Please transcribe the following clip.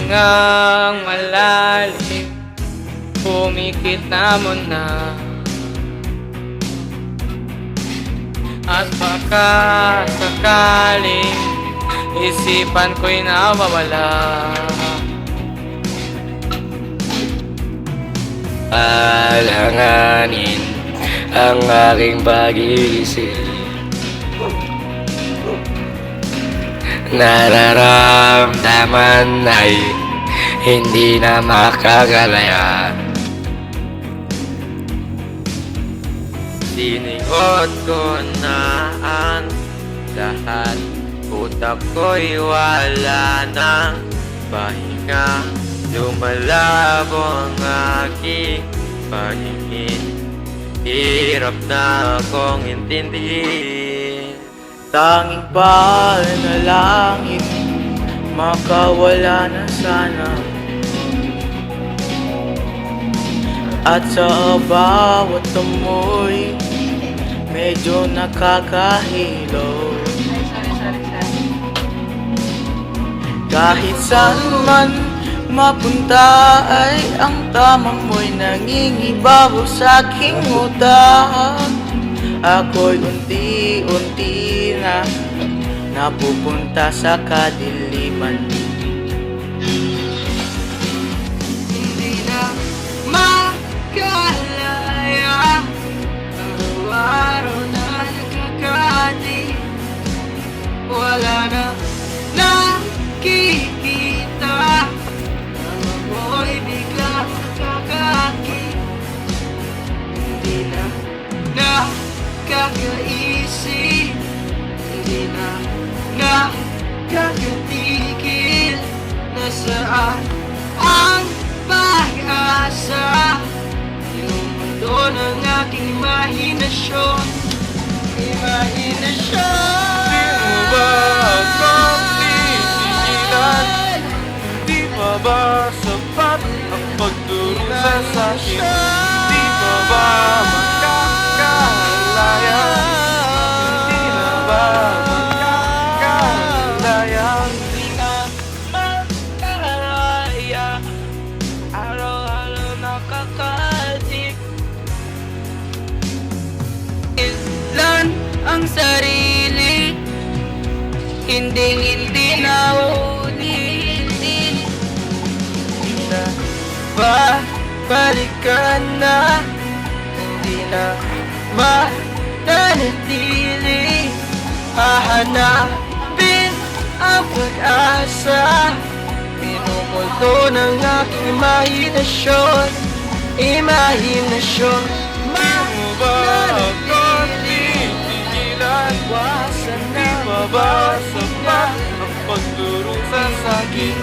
pahingang malalim, pumikit na muna. At baka sakaling isipan ko'y nawawala. Alanganin ang aking pag-iisip, nararamdaman ay hindi na makagalaya. Siningot ko na ang lahat, utak ko'y wala ng pahinga. Lumalabo ang aking paningin, hirap na akong intindihin. Tanging panalangin, makawala na sana. At sa bawat amoy, medyo nakakahilo. Kahit saan man mapunta ay ang tamang mo'y nangingibabaw sa aking utak. Ako'y unti-unti na napupunta sa kadiliman. Hindi na makalaya, araw-araw na nakakati, wala na nakikita. Ako'y bigla nakakaki, hindi na nakakaisip, hindi na nakakatigil. Nasaan ang pag-asa? Yung mundo ng aking imahinasyon. Di mo ba akong titigilan? Di pa ba sapat ang pagdurusa sa akin? Di pa ba makakalaya? Hindi na ba makakalaya? Hindi na makakalaya, araw-araw nakakatik. Ilan ang sarili, hindi na ulitin. Na babalikan na, hindi na mananatili. Hahanapin ang pag-asa, pinumulto ng aking imahinasyon. Imahinasyon. Di mo ba akong titigilan? Di pa ba sapat ang pagdurusa sa akin?